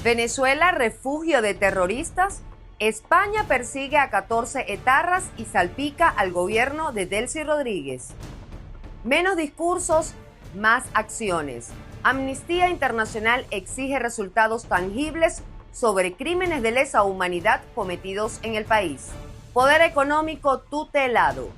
Venezuela, refugio de terroristas. España persigue a 14 etarras y salpica al gobierno de Delcy Rodríguez. Menos discursos, más acciones. Amnistía Internacional exige resultados tangibles sobre crímenes de lesa humanidad cometidos en el país. Poder económico tutelado.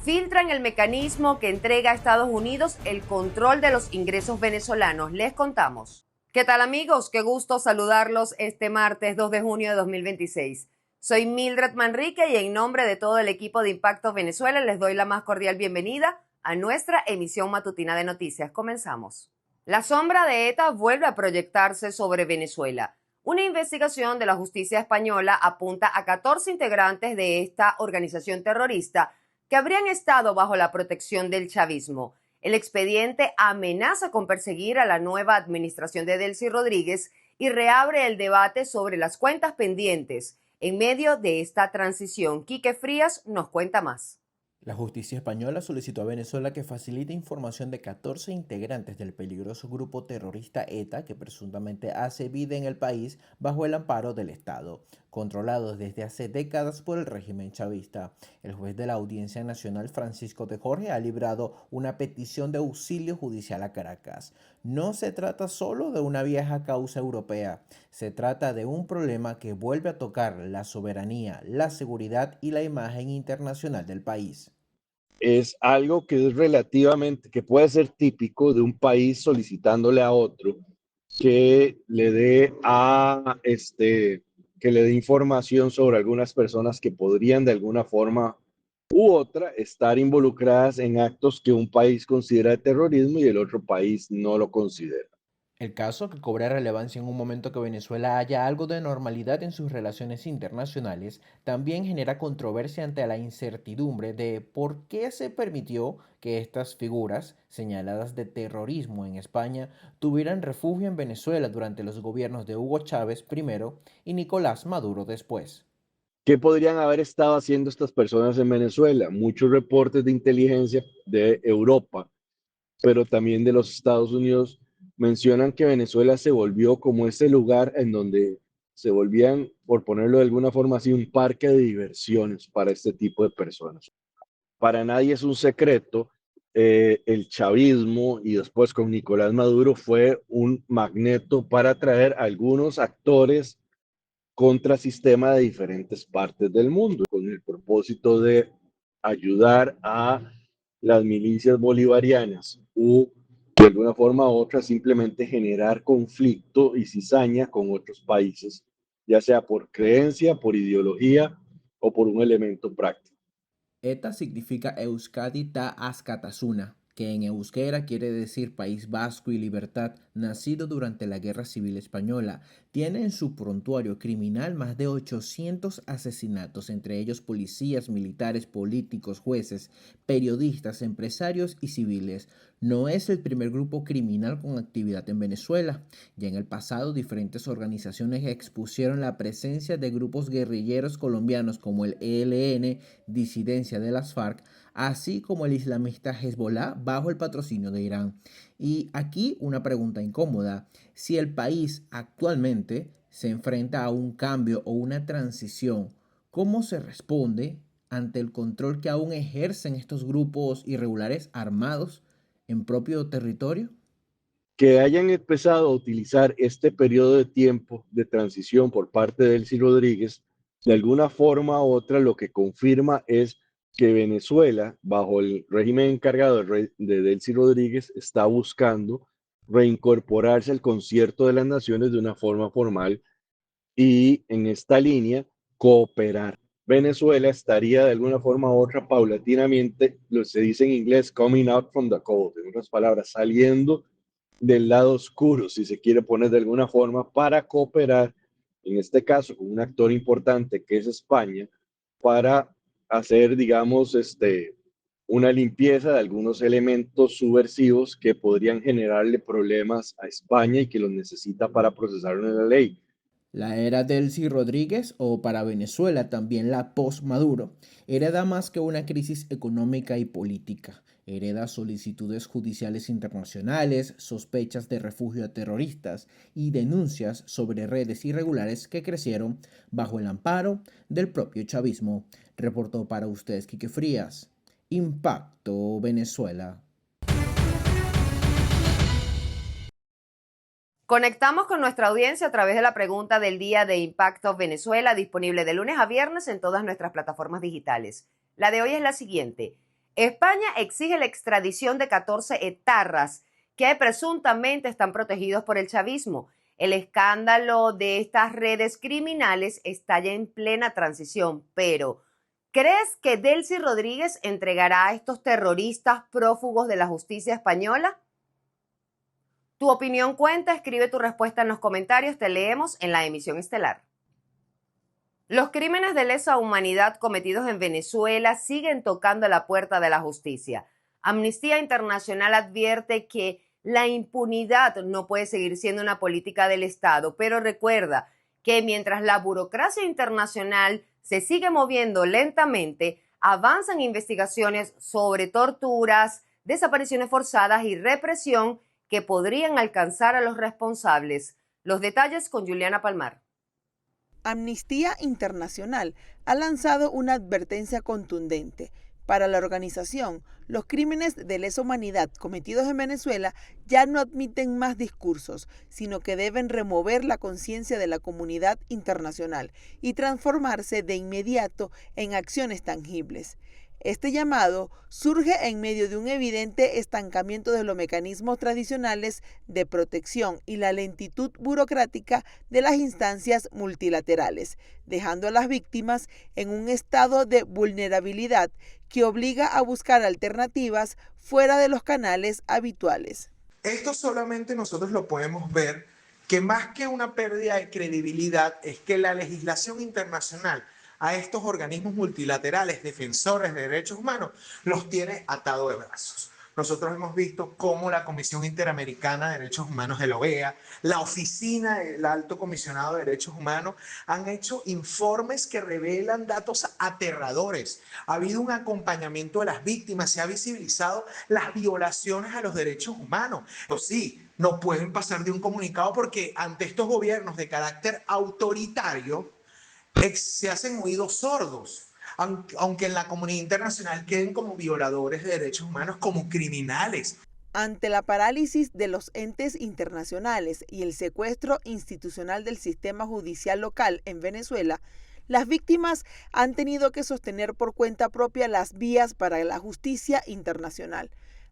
Filtran el mecanismo que entrega a Estados Unidos el control de los ingresos venezolanos. Les contamos. ¿Qué tal, amigos? Qué gusto saludarlos este martes 2 de junio de 2026. Soy Mildred Manrique y en nombre de todo el equipo de Impacto Venezuela les doy la más cordial bienvenida a nuestra emisión matutina de noticias. Comenzamos. La sombra de ETA vuelve a proyectarse sobre Venezuela. Una investigación de la justicia española apunta a 14 integrantes de esta organización terrorista que habrían estado bajo la protección del chavismo. El expediente amenaza con perseguir a la nueva administración de Delcy Rodríguez y reabre el debate sobre las cuentas pendientes en medio de esta transición. Quique Frías nos cuenta más. La justicia española solicitó a Venezuela que facilite información de 14 integrantes del peligroso grupo terrorista ETA que presuntamente hace vida en el país bajo el amparo del Estado, controlado desde hace décadas por el régimen chavista. El juez de la Audiencia Nacional, Francisco de Jorge, ha librado una petición de auxilio judicial a Caracas. No se trata solo de una vieja causa europea, se trata de un problema que vuelve a tocar la soberanía, la seguridad y la imagen internacional del país. Es algo que es relativamente, que puede ser típico de un país solicitándole a otro que le dé que le dé información sobre algunas personas que podrían de alguna forma u otra estar involucradas en actos que un país considera de terrorismo y el otro país no lo considera. El caso, que cobra relevancia en un momento que Venezuela haya algo de normalidad en sus relaciones internacionales, también genera controversia ante la incertidumbre de por qué se permitió que estas figuras, señaladas de terrorismo en España, tuvieran refugio en Venezuela durante los gobiernos de Hugo Chávez primero y Nicolás Maduro después. ¿Qué podrían haber estado haciendo estas personas en Venezuela? Muchos reportes de inteligencia de Europa, pero también de los Estados Unidos, mencionan que Venezuela se volvió como ese lugar en donde se volvían, por ponerlo de alguna forma así, un parque de diversiones para este tipo de personas. Para nadie es un secreto, el chavismo y después con Nicolás Maduro fue un magneto para atraer a algunos actores contrasistema de diferentes partes del mundo, con el propósito de ayudar a las milicias bolivarianas o de alguna forma u otra simplemente generar conflicto y cizaña con otros países, ya sea por creencia, por ideología o por un elemento práctico. ETA significa Euskadi Ta Askatasuna, que en euskera quiere decir País Vasco y Libertad, nacido durante la Guerra Civil Española. Tiene en su prontuario criminal más de 800 asesinatos, entre ellos policías, militares, políticos, jueces, periodistas, empresarios y civiles. No es el primer grupo criminal con actividad en Venezuela. Ya en el pasado, diferentes organizaciones expusieron la presencia de grupos guerrilleros colombianos como el ELN, disidencia de las FARC, así como el islamista Hezbollah bajo el patrocinio de Irán. Y aquí una pregunta incómoda: si el país actualmente se enfrenta a un cambio o una transición, ¿cómo se responde ante el control que aún ejercen estos grupos irregulares armados en propio territorio? Que hayan empezado a utilizar este periodo de tiempo de transición por parte de Delcy Rodríguez, de alguna forma u otra lo que confirma es que Venezuela, bajo el régimen encargado de Delcy Rodríguez, está buscando reincorporarse al concierto de las naciones de una forma formal y en esta línea cooperar. Venezuela estaría de alguna forma u otra paulatinamente, lo se dice en inglés, coming out from the cold, en otras palabras, saliendo del lado oscuro, si se quiere poner de alguna forma, para cooperar, en este caso, con un actor importante que es España, para hacer, digamos, una limpieza de algunos elementos subversivos que podrían generarle problemas a España y que los necesita para procesarlo en la ley. La era Delcy Rodríguez, o para Venezuela también la post-Maduro, hereda más que una crisis económica y política. hereda solicitudes judiciales internacionales, sospechas de refugio a terroristas y denuncias sobre redes irregulares que crecieron bajo el amparo del propio chavismo. Reportó para ustedes Quique Frías. Impacto Venezuela. Conectamos con nuestra audiencia a través de la pregunta del día de Impacto Venezuela, disponible de lunes a viernes en todas nuestras plataformas digitales. La de hoy es la siguiente. España exige la extradición de 14 etarras que presuntamente están protegidos por el chavismo. El escándalo de estas redes criminales está ya en plena transición, pero ¿crees que Delcy Rodríguez entregará a estos terroristas prófugos de la justicia española? Tu opinión cuenta, escribe tu respuesta en los comentarios, te leemos en la emisión estelar. Los crímenes de lesa humanidad cometidos en Venezuela siguen tocando la puerta de la justicia. Amnistía Internacional advierte que la impunidad no puede seguir siendo una política del Estado, pero recuerda que mientras la burocracia internacional se sigue moviendo lentamente, avanzan investigaciones sobre torturas, desapariciones forzadas y represión que podrían alcanzar a los responsables. Los detalles con Juliana Palmar. Amnistía Internacional ha lanzado una advertencia contundente. Para la organización, los crímenes de lesa humanidad cometidos en Venezuela ya no admiten más discursos, sino que deben remover la conciencia de la comunidad internacional y transformarse de inmediato en acciones tangibles. Este llamado surge en medio de un evidente estancamiento de los mecanismos tradicionales de protección y la lentitud burocrática de las instancias multilaterales, dejando a las víctimas en un estado de vulnerabilidad que obliga a buscar alternativas fuera de los canales habituales. Esto solamente nosotros lo podemos ver que más que una pérdida de credibilidad es que la legislación internacional a estos organismos multilaterales defensores de derechos humanos los tiene atado de brazos. Nosotros hemos visto cómo la Comisión Interamericana de Derechos Humanos de la OEA, la Oficina del Alto Comisionado de Derechos Humanos han hecho informes que revelan datos aterradores. Ha habido un acompañamiento de las víctimas, se ha visibilizado las violaciones a los derechos humanos. Pero sí, no pueden pasar de un comunicado porque ante estos gobiernos de carácter autoritario se hacen oídos sordos, aunque en la comunidad internacional queden como violadores de derechos humanos, como criminales. Ante la parálisis de los entes internacionales y el secuestro institucional del sistema judicial local en Venezuela, las víctimas han tenido que sostener por cuenta propia las vías para la justicia internacional.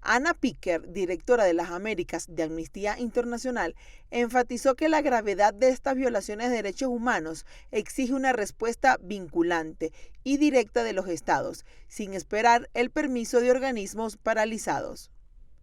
Ana Picker, directora de las Américas de Amnistía Internacional, enfatizó que la gravedad de estas violaciones de derechos humanos exige una respuesta vinculante y directa de los estados, sin esperar el permiso de organismos paralizados.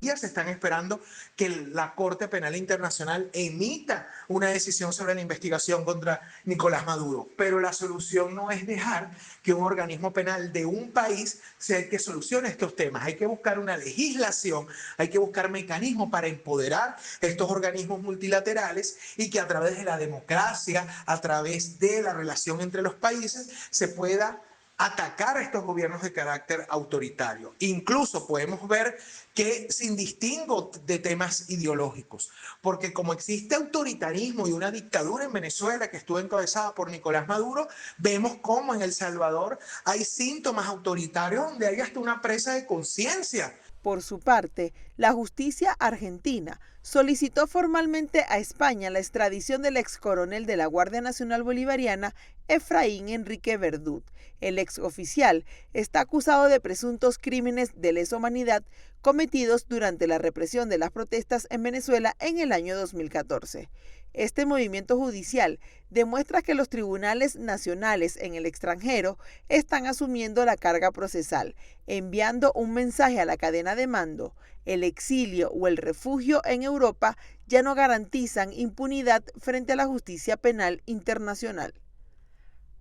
Ya se están esperando que la Corte Penal Internacional emita una decisión sobre la investigación contra Nicolás Maduro. Pero la solución no es dejar que un organismo penal de un país sea el que solucione estos temas. Hay que buscar una legislación, hay que buscar mecanismos para empoderar estos organismos multilaterales y que a través de la democracia, a través de la relación entre los países, se pueda atacar a estos gobiernos de carácter autoritario. Incluso podemos ver que sin distingo de temas ideológicos, porque como existe autoritarismo y una dictadura en Venezuela que estuvo encabezada por Nicolás Maduro, vemos cómo en El Salvador hay síntomas autoritarios donde hay hasta una presa de conciencia. Por su parte, la justicia argentina solicitó formalmente a España la extradición del ex coronel de la Guardia Nacional Bolivariana, Efraín Enrique Verdú. El ex oficial está acusado de presuntos crímenes de lesa humanidad cometidos durante la represión de las protestas en Venezuela en el año 2014. Este movimiento judicial demuestra que los tribunales nacionales en el extranjero están asumiendo la carga procesal, enviando un mensaje a la cadena de mando. El exilio o el refugio en Europa ya no garantizan impunidad frente a la justicia penal internacional.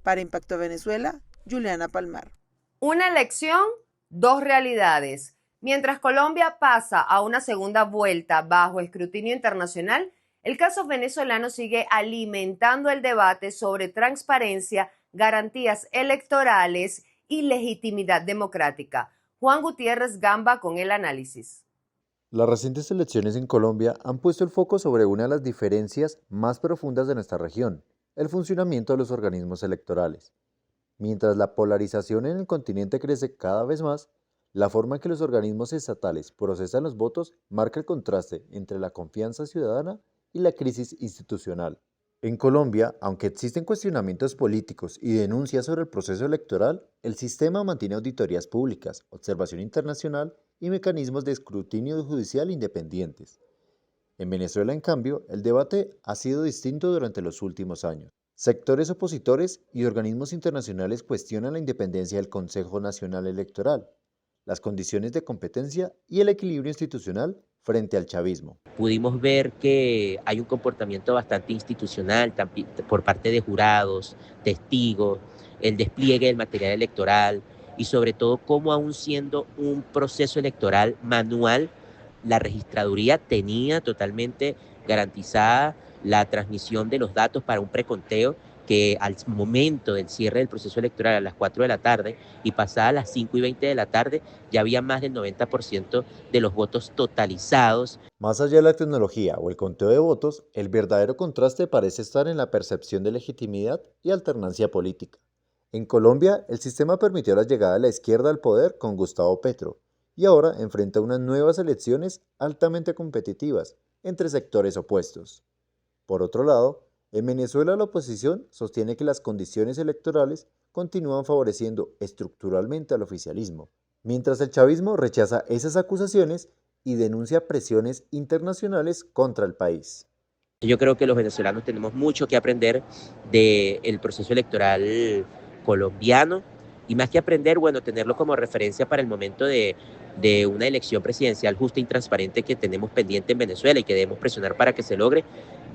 Para Impacto Venezuela, Juliana Palmar. Una elección, dos realidades. Mientras Colombia pasa a una segunda vuelta bajo escrutinio internacional, el caso venezolano sigue alimentando el debate sobre transparencia, garantías electorales y legitimidad democrática. Juan Gutiérrez Gamba con el análisis. Las recientes elecciones en Colombia han puesto el foco sobre una de las diferencias más profundas de nuestra región, el funcionamiento de los organismos electorales. Mientras la polarización en el continente crece cada vez más, la forma en que los organismos estatales procesan los votos marca el contraste entre la confianza ciudadana y la crisis institucional. En Colombia, aunque existen cuestionamientos políticos y denuncias sobre el proceso electoral, el sistema mantiene auditorías públicas, observación internacional y mecanismos de escrutinio judicial independientes. En Venezuela, en cambio, el debate ha sido distinto durante los últimos años. Sectores opositores y organismos internacionales cuestionan la independencia del Consejo Nacional Electoral, las condiciones de competencia y el equilibrio institucional frente al chavismo. Pudimos ver que hay un comportamiento bastante institucional por parte de jurados, testigos, el despliegue del material electoral y sobre todo cómo aún siendo un proceso electoral manual, la registraduría tenía totalmente garantizada la transmisión de los datos para un preconteo que al momento del cierre del proceso electoral a las 4 de la tarde y pasadas las 5:20 de la tarde ya había más del 90% de los votos totalizados. Más allá de la tecnología o el conteo de votos, el verdadero contraste parece estar en la percepción de legitimidad y alternancia política. En Colombia, el sistema permitió la llegada de la izquierda al poder con Gustavo Petro y ahora enfrenta unas nuevas elecciones altamente competitivas entre sectores opuestos. Por otro lado, en Venezuela la oposición sostiene que las condiciones electorales continúan favoreciendo estructuralmente al oficialismo, mientras el chavismo rechaza esas acusaciones y denuncia presiones internacionales contra el país. Yo creo que los venezolanos tenemos mucho que aprender del proceso electoral colombiano y más que aprender, bueno, tenerlo como referencia para el momento de una elección presidencial justa y transparente que tenemos pendiente en Venezuela y que debemos presionar para que se logre,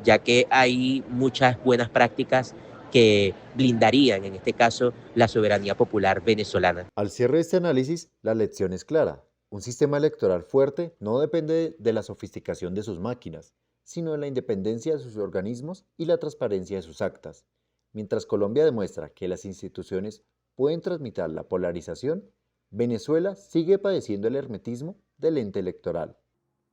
ya que hay muchas buenas prácticas que blindarían, en este caso, la soberanía popular venezolana. Al cierre de este análisis, la lección es clara. Un sistema electoral fuerte no depende de la sofisticación de sus máquinas, sino de la independencia de sus organismos y la transparencia de sus actas. Mientras Colombia demuestra que las instituciones pueden transmitir la polarización, Venezuela sigue padeciendo el hermetismo del ente electoral.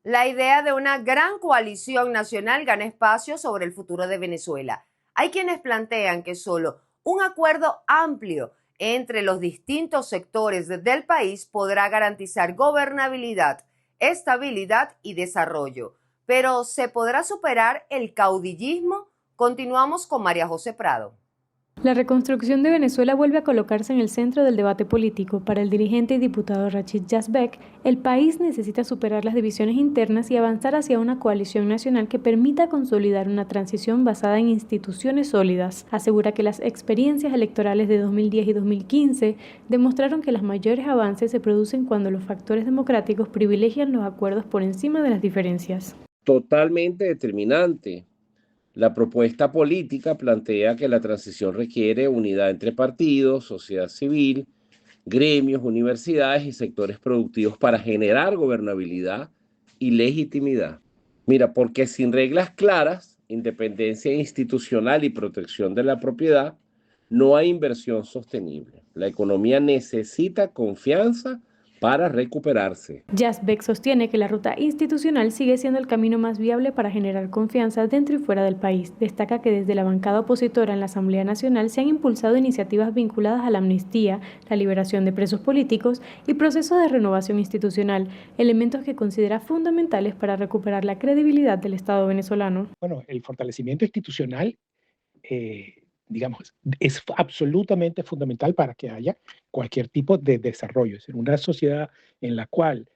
La idea de una gran coalición nacional gana espacio sobre el futuro de Venezuela. Hay quienes plantean que solo un acuerdo amplio entre los distintos sectores del país podrá garantizar gobernabilidad, estabilidad y desarrollo. Pero ¿se podrá superar el caudillismo? Continuamos con María José Prado. La reconstrucción de Venezuela vuelve a colocarse en el centro del debate político. Para el dirigente y diputado Rachid Yazbek, el país necesita superar las divisiones internas y avanzar hacia una coalición nacional que permita consolidar una transición basada en instituciones sólidas. Asegura que las experiencias electorales de 2010 y 2015 demostraron que los mayores avances se producen cuando los factores democráticos privilegian los acuerdos por encima de las diferencias. Totalmente determinante. La propuesta política plantea que la transición requiere unidad entre partidos, sociedad civil, gremios, universidades y sectores productivos para generar gobernabilidad y legitimidad. Mira, porque sin reglas claras, independencia institucional y protección de la propiedad, no hay inversión sostenible. La economía necesita confianza para recuperarse. Yazbek sostiene que la ruta institucional sigue siendo el camino más viable para generar confianza dentro y fuera del país. Destaca que desde la bancada opositora en la Asamblea Nacional se han impulsado iniciativas vinculadas a la amnistía, la liberación de presos políticos y procesos de renovación institucional, elementos que considera fundamentales para recuperar la credibilidad del Estado venezolano. Bueno, el fortalecimiento institucional digamos, es absolutamente fundamental para que haya cualquier tipo de desarrollo. Es decir, una sociedad en la cual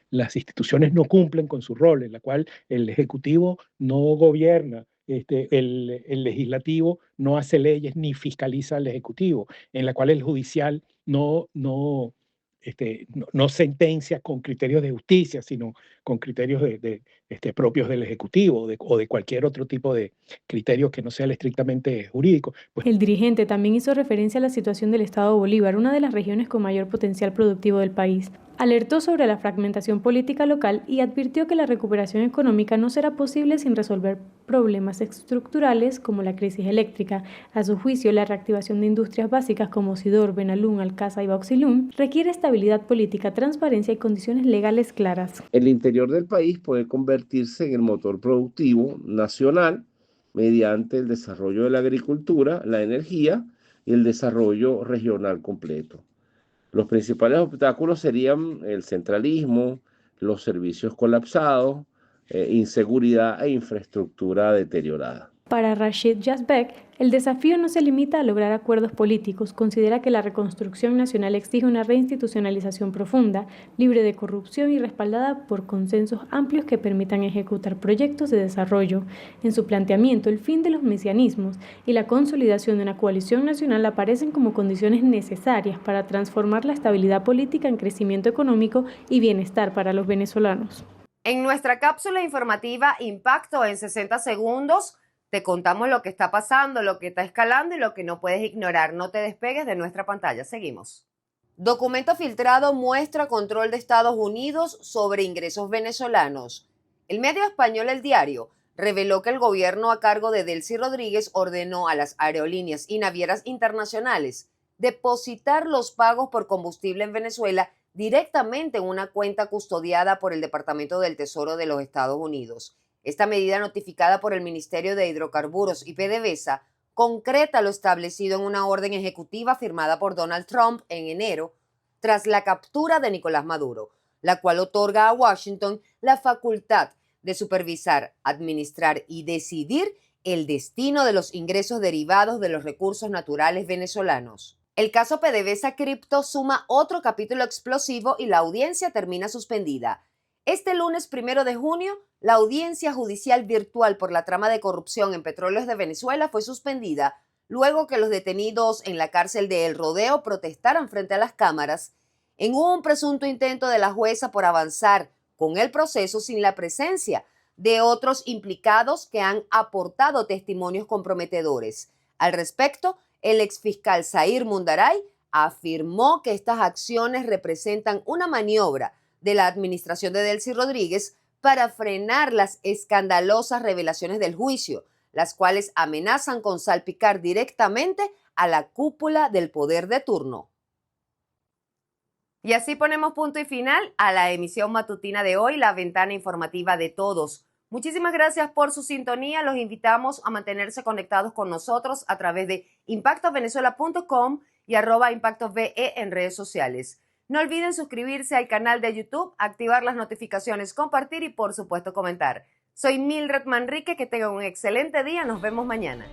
las instituciones no cumplen con su rol, en la cual el Ejecutivo no gobierna, el Legislativo no hace leyes ni fiscaliza al Ejecutivo, en la cual el Judicial no sentencia con criterios de justicia, sino con criterios propios del Ejecutivo o de cualquier otro tipo de criterio que no sea el estrictamente jurídico. El dirigente también hizo referencia a la situación del Estado Bolívar, una de las regiones con mayor potencial productivo del país. Alertó sobre la fragmentación política local y advirtió que la recuperación económica no será posible sin resolver problemas estructurales como la crisis eléctrica. A su juicio, la reactivación de industrias básicas como Sidor, Benalún, Alcasa y Bauxilum requiere estabilidad política, transparencia y condiciones legales claras. El interior del país puede convertirse en el motor productivo nacional mediante el desarrollo de la agricultura, la energía y el desarrollo regional completo. Los principales obstáculos serían el centralismo, los servicios colapsados, inseguridad e infraestructura deteriorada. Para Rachid Yazbek, el desafío no se limita a lograr acuerdos políticos. Considera que la reconstrucción nacional exige una reinstitucionalización profunda, libre de corrupción y respaldada por consensos amplios que permitan ejecutar proyectos de desarrollo. En su planteamiento, el fin de los mesianismos y la consolidación de una coalición nacional aparecen como condiciones necesarias para transformar la estabilidad política en crecimiento económico y bienestar para los venezolanos. En nuestra cápsula informativa Impacto en 60 segundos, te contamos lo que está pasando, lo que está escalando y lo que no puedes ignorar. No te despegues de nuestra pantalla. Seguimos. Documento filtrado muestra control de Estados Unidos sobre ingresos venezolanos. El medio español El Diario reveló que el gobierno a cargo de Delcy Rodríguez ordenó a las aerolíneas y navieras internacionales depositar los pagos por combustible en Venezuela directamente en una cuenta custodiada por el Departamento del Tesoro de los Estados Unidos. Esta medida, notificada por el Ministerio de Hidrocarburos y PDVSA, concreta lo establecido en una orden ejecutiva firmada por Donald Trump en enero, tras la captura de Nicolás Maduro, la cual otorga a Washington la facultad de supervisar, administrar y decidir el destino de los ingresos derivados de los recursos naturales venezolanos. El caso PDVSA Crypto suma otro capítulo explosivo y la audiencia termina suspendida. Este lunes 1 de junio, la audiencia judicial virtual por la trama de corrupción en Petróleos de Venezuela fue suspendida luego que los detenidos en la cárcel de El Rodeo protestaran frente a las cámaras en un presunto intento de la jueza por avanzar con el proceso sin la presencia de otros implicados que han aportado testimonios comprometedores. Al respecto, el exfiscal Zair Mundaray afirmó que estas acciones representan una maniobra de la administración de Delcy Rodríguez para frenar las escandalosas revelaciones del juicio, las cuales amenazan con salpicar directamente a la cúpula del poder de turno. Y así ponemos punto y final a la emisión matutina de hoy, la ventana informativa de todos. Muchísimas gracias por su sintonía. Los invitamos a mantenerse conectados con nosotros a través de impactovenezuela.com y @impactove en redes sociales. No olviden suscribirse al canal de YouTube, activar las notificaciones, compartir y por supuesto comentar. Soy Mildred Manrique, que tengan un excelente día. Nos vemos mañana.